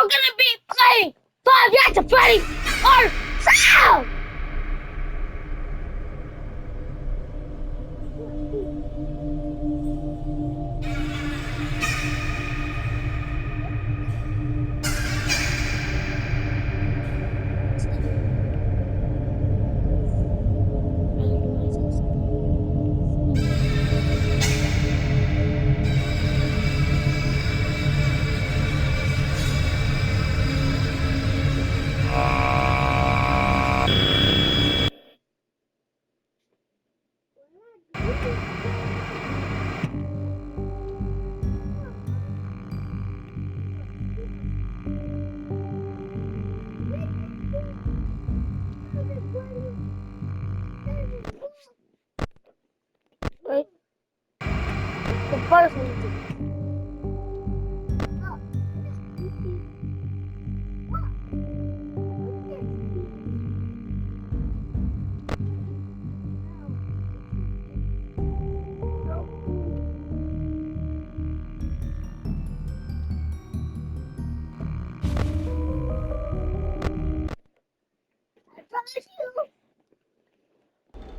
gonna be playing Five Nights at Freddy or Sound! Wait. The first one.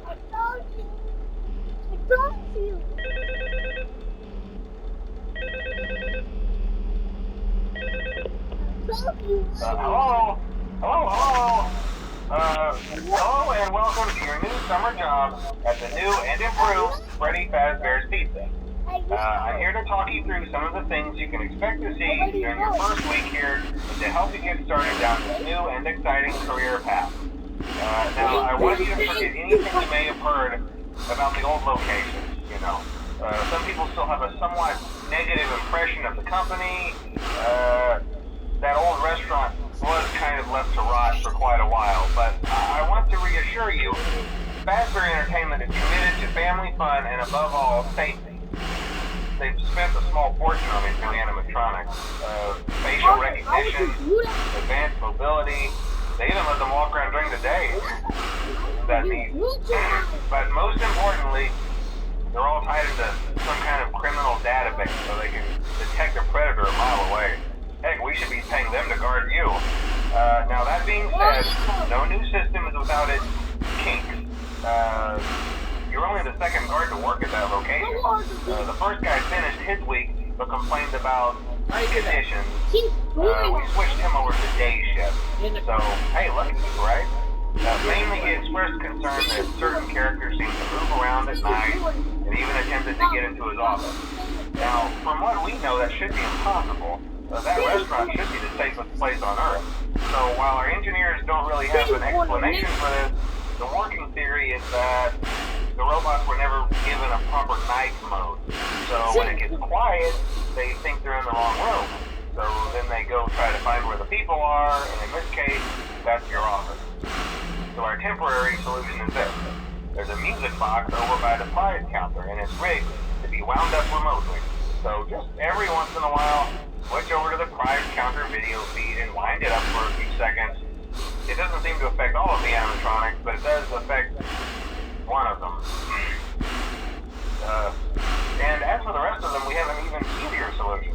I told you. I told you. Hello? Hello and welcome to your new summer job at the new and improved Freddy Fazbear's Pizza. I'm here to talk you through some of the things you can expect to see during your first week here and to help you get started down this new and exciting career path. Now, I want you to forget anything you may have heard about the old locations, you know. Some people still have a somewhat negative impression of the company. That old restaurant was kind of left to rot for quite a while, but I want to reassure you, Fazbear Entertainment is committed to family fun and above all, safety. They've spent a small fortune on these new animatronics. Facial recognition, advanced mobility, they even let them walk around during the day. That neat. But most importantly, they're all tied into some kind of criminal database so they can detect a predator a mile away. Heck, we should be paying them to guard you. Now that being said, no new system is without its kinks. You're only the second guard to work at that location. The first guy finished his week but complained about conditions. We switched him over to day shift. So, hey, look at you, right? Mainly he expressed concern that certain characters seem to move around at night and even attempted to get into his office. Now, from what we know, that should be impossible. That restaurant should be the safest place on Earth. So while our engineers don't really have an explanation for this, the working theory is that the robots were never given a proper night mode. So when it gets quiet, they think they're in the wrong room. So then they go try to find where the people are, and in this case, that's your office. So our temporary solution is this. There's a music box over by the prize counter, and it's rigged to be wound up remotely. So just every once in a while, switch over to the prize counter video feed and wind it up for a few seconds. It doesn't seem to affect all of the animatronics, but it does affect one of them. And as for the rest of them, we have an even easier solution.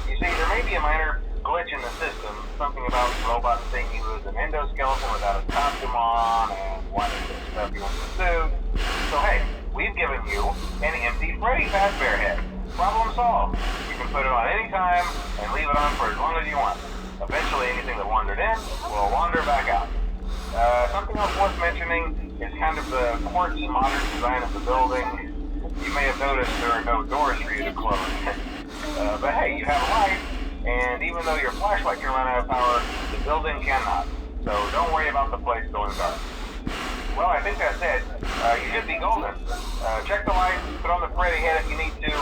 You see, there may be a minor glitch in the system, something about robots seeing you as an endoskeleton without a costume on, and wanting to stuff you into a suit. So hey, we've given you an empty Freddy Fazbear head. Problem solved. You can put it on any time and leave it on for as long as you want. Eventually anything that wandered in will wander back out. Something else worth mentioning is kind of the quirky modern design of the building. You may have noticed there are no doors for you to close. But hey, you have a light, and even though your flashlight can run out of power, the building cannot. So don't worry about the place going dark. Well, I think that's it. You should be golden. Check the lights, put on the Freddy head if you need to.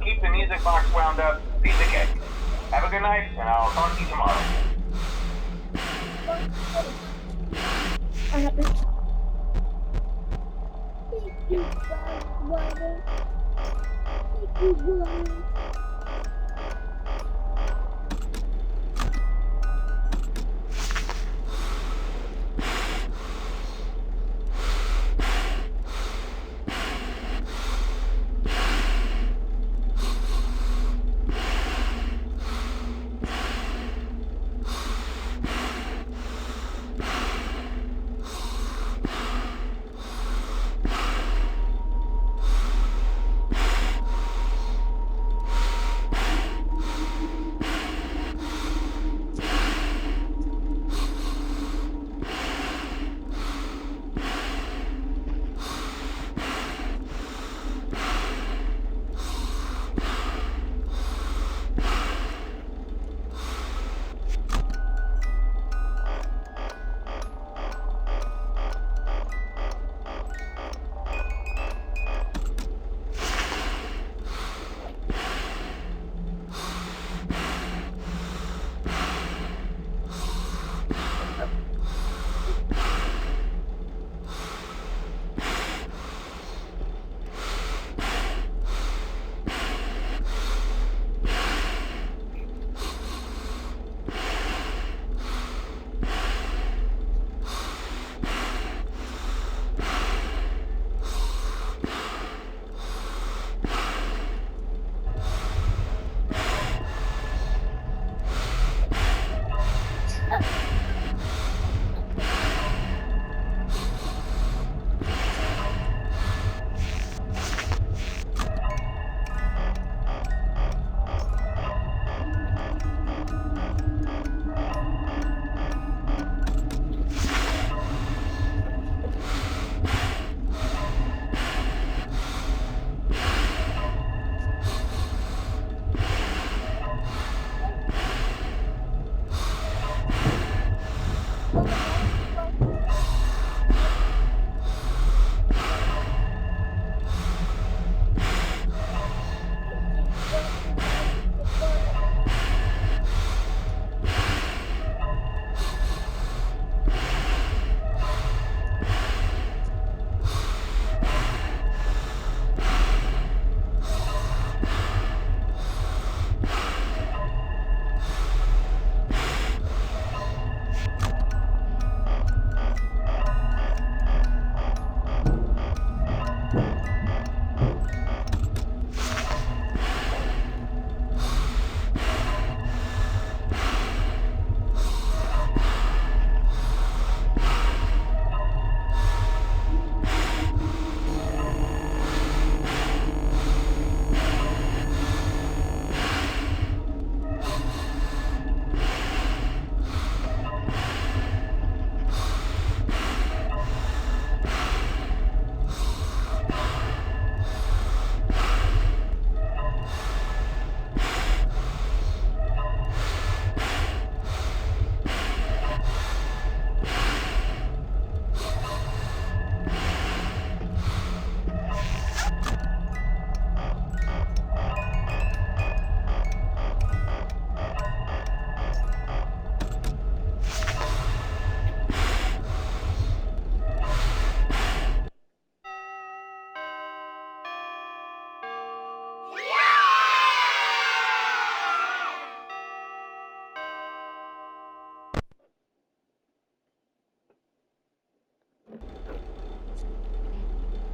Keep the music box wound up, piece of cake. Have a good night, and I'll talk to you tomorrow.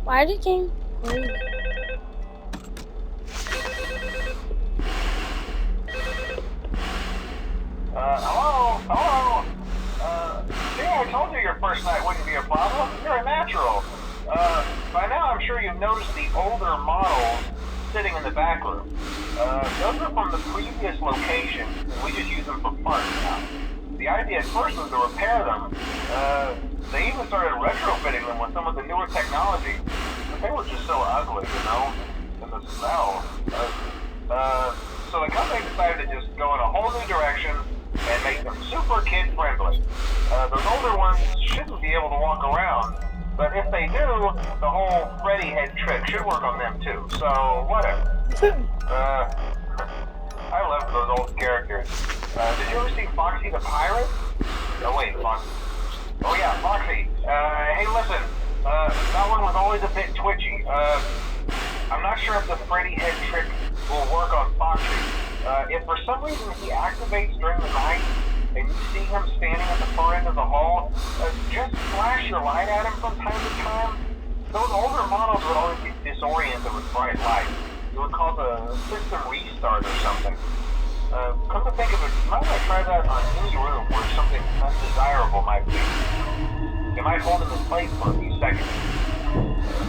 Why did game crazy? Hello? See, I told you your first night wouldn't be a problem. You're a natural. By now I'm sure you've noticed the older models sitting in the back room. Those are from the previous location, and we just use them for parts now. The idea at first was to repair them. They even started retrofitting them with some of the newer technology, but they were just so ugly, you know, and the smell. So the company decided to just go in a whole new direction and make them super kid-friendly. Those older ones shouldn't be able to walk around, but if they do, the whole Freddy head trick should work on them too, so whatever. I love those old characters. Did you ever see Foxy the Pirate? Oh wait, Foxy. Oh yeah, Foxy. Hey listen, that one was always a bit twitchy. I'm not sure if the Freddy head trick will work on Foxy. If for some reason he activates during the night, and you see him standing at the far end of the hall, just flash your light at him from time to time. Those older models would always get disoriented with bright light. It would cause a system restart or something. Come to think of it, might I try that on any room where something undesirable might be? It might hold him in place for a few seconds.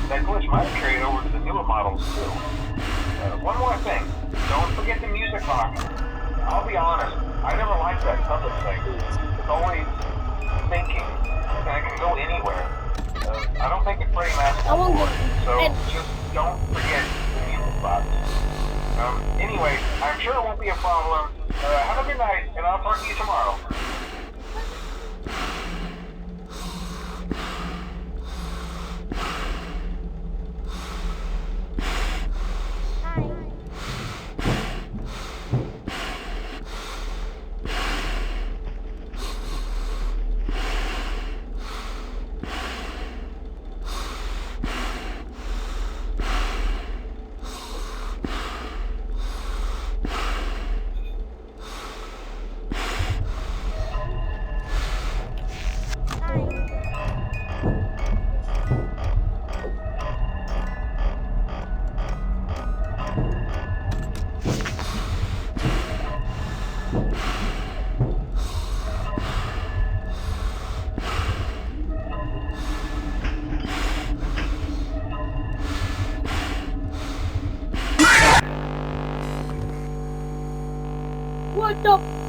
That glitch might have carried over to the newer models too. One more thing, don't forget the music box. I'll be honest, I never liked that puppet thing. It's always thinking, and it can go anywhere. I don't think it's pretty massive, so just don't forget the music box. Anyway, I'm sure it won't be a problem. Have a good night, and I'll talk to you tomorrow. What the?